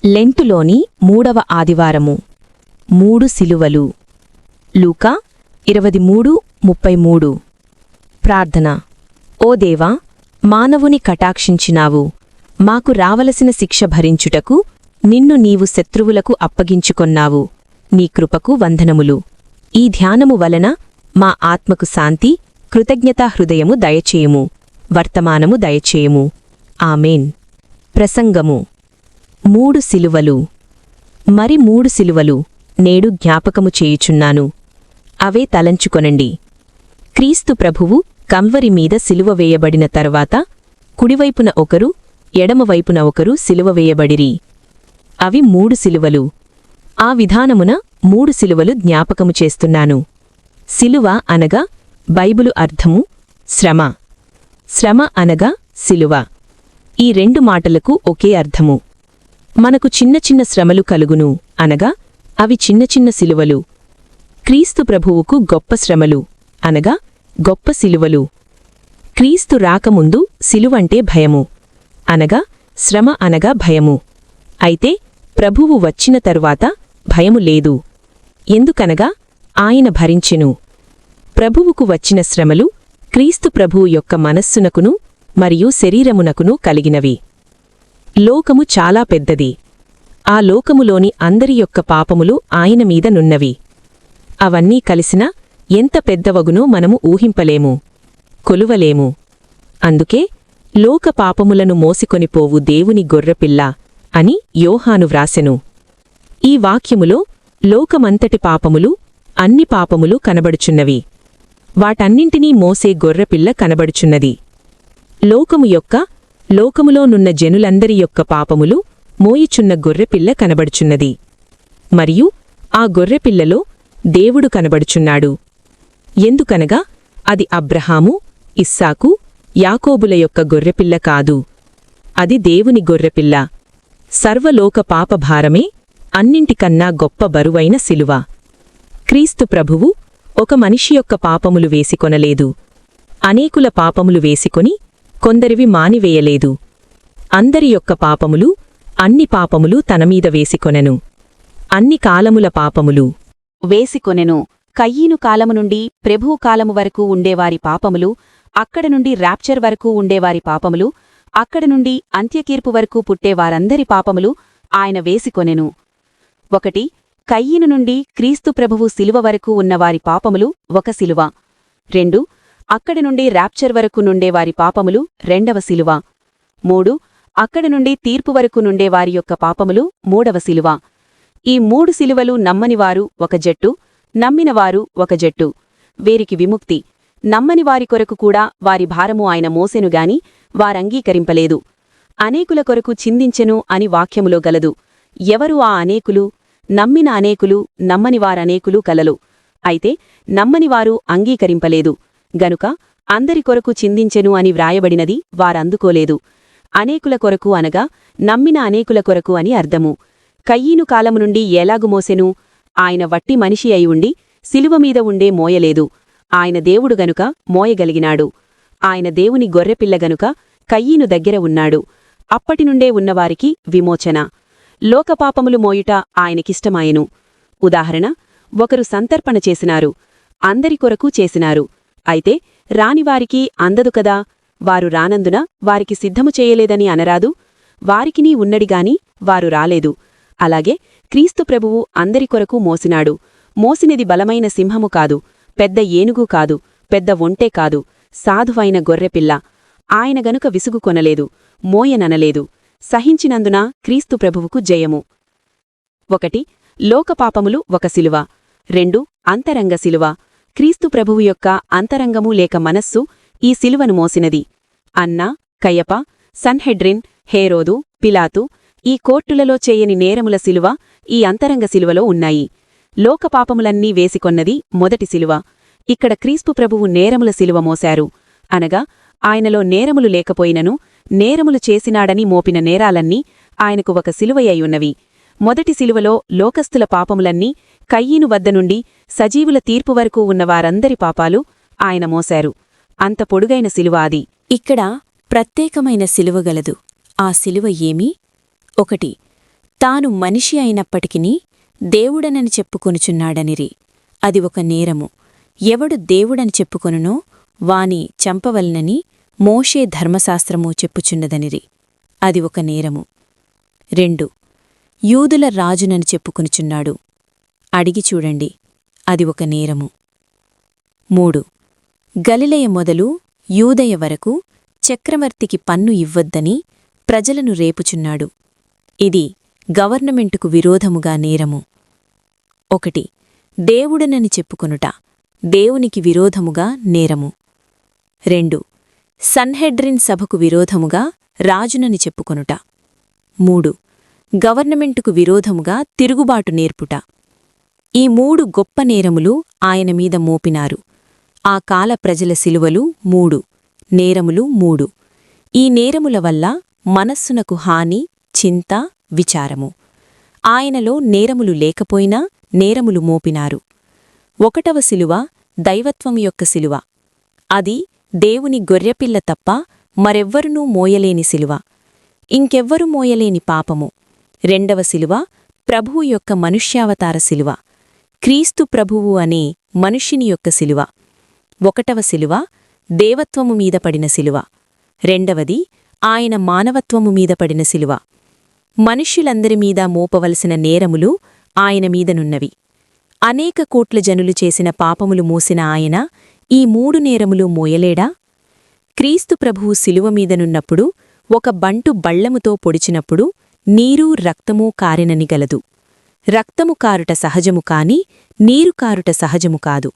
లెంటులోని 3వ ఆదివారము 3 సిలువలు. లూకా 23:33. ప్రార్థన. ఓ దేవా, మానవుని కటాక్షించినావు. మాకు రావలసిన శిక్ష భరించుటకు నిన్ను నీవు శత్రువులకు అప్పగించుకొన్నావు. నీ కృపకు వందనములు. ఈ ధ్యానము వలన మా ఆత్మకు శాంతి, కృతజ్ఞతాహృదయము దయచేయుము. వర్తమానము దయచేయుము. ఆమేన్. ప్రసంగము. 3 సిలువలు. మరి 3 సిలువలు నేడు జ్ఞాపకము చేయుచున్నాను. అవే తలంచుకొనండి. క్రీస్తు ప్రభువు కల్వరి మీద సిలువ వేయబడిన తరువాత కుడివైపున ఒకరు, ఎడమవైపున ఒకరు సిలువ వేయబడిరి. అవి 3 సిలువలు. ఆ విధానమున 3 సిలువలు జ్ఞాపకము చేస్తున్నాను. సిలువ అనగా బైబిలు అర్థము శ్రమ. శ్రమ అనగా సిలువ. ఈ 2 మాటలకు ఒకే అర్థము. మనకు చిన్న చిన్న శ్రమలు కలుగును అనగా అవి చిన్న చిన్న సిలువలు. క్రీస్తు ప్రభువుకు గొప్ప శ్రమలు అనగా గొప్ప సిలువలు. క్రీస్తు రాకముందు సిలువంటే భయము అనగా శ్రమ అనగా భయము. అయితే ప్రభువు వచ్చిన తరువాత భయము లేదు. ఎందుకనగా ఆయన భరించెను. ప్రభువుకు వచ్చిన శ్రమలు క్రీస్తు ప్రభువు యొక్క మనస్సునకును మరియు శరీరమునకును కలిగినవి. లోకము చాలా పెద్దది. ఆ లోకములోని అందరి యొక్క పాపములు ఆయన మీద నున్నవి. అవన్నీ కలిసినా ఎంత పెద్దవగునో మనము ఊహింపలేము, కొలువలేము. అందుకే లోక పాపములను మోసికొనిపోవు దేవుని గొర్రెపిల్ల అని యోహాను వ్రాసెను. ఈ వాక్యములో లోకమంతటి పాపములు, అన్ని పాపములు కనబడుచున్నవి. వాటన్నింటినీ మోసే గొర్రెపిల్ల కనబడుచున్నది. లోకములో నున్న జనులందరి యొక్క పాపములు మోయిచున్న గొర్రెపిల్ల కనబడుచున్నది. మరియు ఆ గొర్రెపిల్లలో దేవుడు కనబడుచున్నాడు. ఎందుకనగా అది అబ్రహాము, ఇస్సాకు, యాకోబుల యొక్క గొర్రెపిల్ల కాదు. అది దేవుని గొర్రెపిల్ల. సర్వలోక పాపభారమే అన్నింటికన్నా గొప్ప బరువైన సిలువ. క్రీస్తు ప్రభువు ఒక మనిషి యొక్క పాపములు వేసికొనలేదు. అనేకుల పాపములు వేసికొని కొందరివి మానివేయలేదు. అందరి యొక్క పాపములు, అన్ని పాపములు తనమీద వేసికొనెను. అన్ని కాలముల పాపములు వేసికొనెను. కయ్యీను కాలము నుండి ప్రభువు కాలము వరకు ఉండేవారి పాపములు, అక్కడ నుండి ర్యాప్చర్ వరకు ఉండేవారి పాపములు, అక్కడ నుండి అంత్యకీర్పు వరకు పుట్టేవారందరి పాపములు ఆయన వేసికొనెను. 1. కయ్యీను నుండి క్రీస్తు ప్రభువు సిలువ వరకు ఉన్నవారి పాపములు ఒక సిలువ. 2. అక్కడి నుండి ర్యాప్చర్ వరకు నుండేవారి పాపములు 2వ సిలువ. 3. అక్కడి నుండి తీర్పు వరకు నుండేవారి యొక్క పాపములు 3వ సిలువ. ఈ 3 సిలువలు నమ్మనివారు ఒక జట్టు, నమ్మినవారు ఒక జట్టు. వీరికి విముక్తి. నమ్మనివారి కొరకు కూడా వారి భారము ఆయన మోసెనుగాని వారంగీకరింపలేదు. అనేకుల కొరకు చిందించెను అని వాక్యములో గలదు. ఎవరు ఆ అనేకులు? నమ్మిన అనేకులు, నమ్మనివారనేకులు కలలు. అయితే నమ్మనివారు అంగీకరింపలేదు గనుక అందరి కొరకు చిందించెను అని వ్రాయబడినది వారందుకోలేదు. అనేకుల కొరకు అనగా నమ్మిన అనేకుల కొరకు అని అర్థము. కయ్యీను కాలము నుండి ఎలాగు మోసెను? ఆయన వట్టి మనిషి అయి ఉండి సిలువమీద ఉండే మోయలేదు. ఆయన దేవుడు గనుక మోయగలిగినాడు. ఆయన దేవుని గొర్రెపిల్ల గనుక కయ్యీను దగ్గర ఉన్నాడు. అప్పటినుండే ఉన్నవారికి విమోచన. లోకపాపములు మోయుట ఆయనకిష్టమాయెను. ఉదాహరణ, ఒకరు సంతర్పణ చేసినారు. అందరి కొరకు చేసినారు. అయితే రానివారికి అందదు కదా. వారు రానందున వారికి సిద్ధము చేయలేదని అనరాదు. వారికినీ ఉన్నడిగాని వారు రాలేదు. అలాగే క్రీస్తు ప్రభువు అందరి కొరకు మోసినాడు. మోసినది బలమైన సింహము కాదు, పెద్ద ఏనుగు కాదు, పెద్ద ఒంటె కాదు, సాధువైన గొర్రెపిల్ల. ఆయన గనుక విసుగు కొనలేదు, మోయననలేదు. సహించినందున క్రీస్తు ప్రభువుకు జయము. 1. లోకపాపములు ఒక సిలువ. 2. అంతరంగ సిలువ. క్రీస్తు ప్రభువు యొక్క అంతరంగము లేక మనస్సు ఈ సిలువను మోసినది. అన్నా, కయప, సన్హెడ్రిన్, హేరోదు, పిలాతు ఈ కోర్టులలో చేయని నేరముల సిలువ ఈ అంతరంగ సిలువలో ఉన్నాయి. లోకపాపములన్నీ వేసికొన్నది మొదటి సిలువ. ఇక్కడ క్రీస్తు ప్రభువు నేరముల సిలువ మోశారు. అనగా ఆయనలో నేరములు లేకపోయినను నేరములు చేసినాడని మోపిన నేరాలన్నీ ఆయనకు ఒక సిలువయ్యున్నవి. మొదటి సిలువలో లోకస్తుల పాపములన్నీ కయ్యీను వద్ద నుండి సజీవుల తీర్పు వరకు ఉన్నవారందరి పాపాలు ఆయన మోశారు. అంత పొడుగైన సిలువ అది. ఇక్కడ ప్రత్యేకమైన సిలువ గలదు. ఆ సిలువ ఏమి? 1. తాను మనిషి అయినప్పటికినీ దేవుడనని చెప్పుకొనుచున్నాడనిరి. అది ఒక నేరము. ఎవడు దేవుడని చెప్పుకొనునో వాని చంపవలనని మోషే ధర్మశాస్త్రము చెప్పుచున్నదనిరి. అది ఒక నేరము. 2 యూదుల రాజునని చెప్పుకొనుచున్నాడు. అడిగి చూడండి, అది ఒక నేరము. 3 గలిలయ మొదలు యూదయ వరకు చక్రవర్తికి పన్ను ఇవ్వొద్దని ప్రజలను రేపుచున్నాడు. ఇది గవర్నమెంటుకు విరోధముగా నేరము. 1 దేవుడనని చెప్పుకొనుట దేవునికి విరోధముగా నేరము. 2 సన్హెడ్రిన్ సభకు విరోధముగా రాజునని చెప్పుకొనుట. 3 గవర్నమెంటుకు విరోధముగా తిరుగుబాటు నేర్పుట. ఈ 3 గొప్ప నేరములు ఆయన మీద మోపినారు. ఆ కాల ప్రజల శిలువలు 3, నేరములు 3. ఈ నేరముల వల్ల మనస్సునకు హాని, చింత, విచారము. ఆయనలో నేరములు లేకపోయినా నేరములు మోపినారు. 1వ శిలువ దైవత్వము యొక్క శిలువ. అది దేవుని గొర్రెపిల్ల తప్ప మరెవ్వరునూ మోయలేని శిలువ. ఇంకెవ్వరు మోయలేని పాపము. 2వ శిలువ ప్రభువు యొక్క మనుష్యావతార శిలువ. క్రీస్తు ప్రభువు అనే మనుష్యుని యొక్క శిలువ. 1వ శిలువ దేవత్వము మీద పడిన శిలువ. 2వది ఆయన మానవత్వము మీద పడిన శిలువ. మనుష్యులందరి మీద మోపవలసిన నేరములు ఆయన మీదనున్నవి. అనేక కోట్ల జనులు చేసిన పాపములు మోసిన ఆయన ఈ 3 నేరములు మోయలేడా? క్రీస్తు ప్రభువు శిలువ మీదనున్నప్పుడు ఒక బంటు బళ్లముతో పొడిచినప్పుడు నీరు రక్తమూ కారెనని గలదు. రక్తము కారుట సహజము కాని నీరు కారుట సహజము కాదు.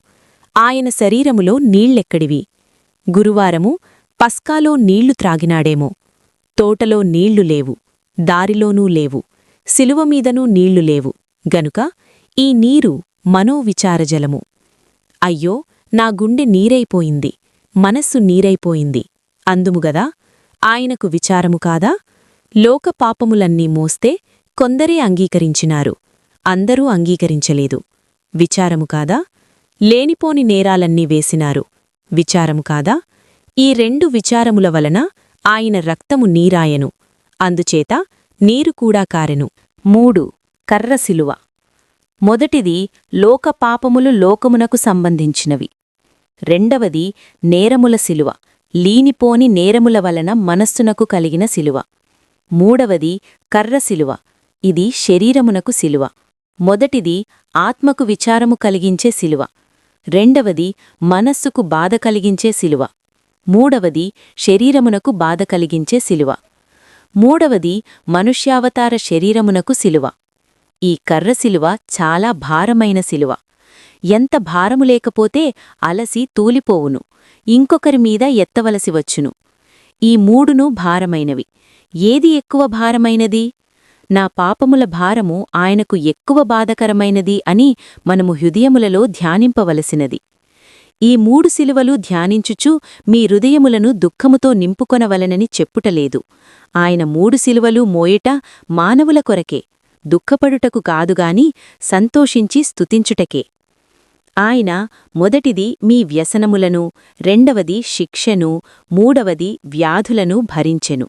ఆయన శరీరములో నీళ్లెక్కడివి? గురువారము పస్కాలో నీళ్లు త్రాగినాడేమో. తోటలో నీళ్లు లేవు, దారిలోనూ లేవు, శిలువమీదనూ నీళ్లు లేవు గనుక ఈ నీరు మనోవిచారజలము. అయ్యో, నా గుండె నీరైపోయింది, మనస్సు నీరైపోయింది అందుముగదా ఆయనకు విచారము కాదా? లోక పాపములన్నీ మోస్తే కొందరే అంగీకరించినారు, అందరూ అంగీకరించలేదు. విచారము కాదా? లేనిపోని నేరాలన్నీ వేసినారు, విచారము కాదా? ఈ 2 విచారముల వలన ఆయన రక్తము నీరాయెను, అందుచేత నీరు కూడా కారెను. 3 కర్ర శిలువ. మొదటిది లోక పాపములు లోకమునకు సంబంధించినవి. 2వది నేరముల శిలువ, లీనిపోని నేరముల వలన మనస్సునకు కలిగిన శిలువ. 3వది కర్ర శిలువ, ఇది శరీరమునకు శిలువ. మొదటిది ఆత్మకు విచారము కలిగించే శిలువ. 2వది మనస్సుకు బాధ కలిగించే శిలువ. 3వది శరీరమునకు బాధ కలిగించే శిలువ. 3వది మనుష్యావతార శరీరమునకు శిలువ. ఈ కర్ర శిలువ చాలా భారమైన శిలువ. ఎంత భారము లేకపోతే అలసి తూలిపోవును, ఇంకొకరి మీద ఎత్తవలసి వచ్చును. ఈ 3ను భారమైనవి. ఏది ఎక్కువ భారమైనది? నా పాపముల భారము ఆయనకు ఎక్కువ బాధకరమైనది అని మనము హృదయములలో ధ్యానింపవలసినది. ఈ 3 శిలువలు ధ్యానించుచు మీ హృదయములను దుఃఖముతో నింపుకొనవలనని చెప్పుటలేదు. ఆయన 3 శిలువలు మోయుట మానవుల కొరకే, దుఃఖపడుటకు కాదుగాని సంతోషించి స్తుతించుటకే. ఆయన మొదటిది మీ వ్యసనములను, 2వది శిక్షను, 3వది వ్యాధులను భరించెను.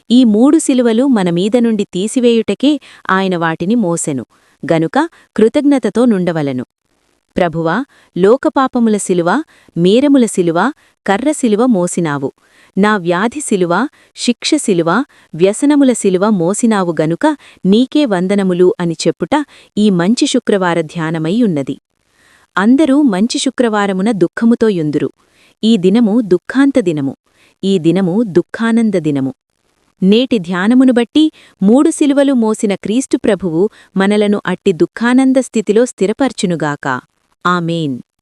ఈ 3 శిలువలు మనమీద నుండి తీసివేయుటకే ఆయన వాటిని మోసెను గనుక కృతజ్ఞతతో నుండవలను. ప్రభువా, లోకపాపముల శిలువ, మేరముల శిలువ, కర్ర శిలువ మోసినావు. నా వ్యాధి శిలువ, శిక్ష శిలువ, వ్యసనముల శిలువ మోసినావు గనుక నీకే వందనములు అని చెప్పుట ఈ మంచి శుక్రవార ధ్యానమై ఉన్నది. అందరూ మంచి శుక్రవారమున దుఃఖముతో యుందురు. ఈ దినము దుఃఖాంత దినము, ఈ దినము దుఃఖానంద దినము. నేటి ధ్యానమును బట్టి 3 శిలువలు మోసిన క్రీస్తు ప్రభువు మనలను అట్టి దుఃఖానంద స్థితిలో స్థిరపర్చునుగాక. ఆమేన్.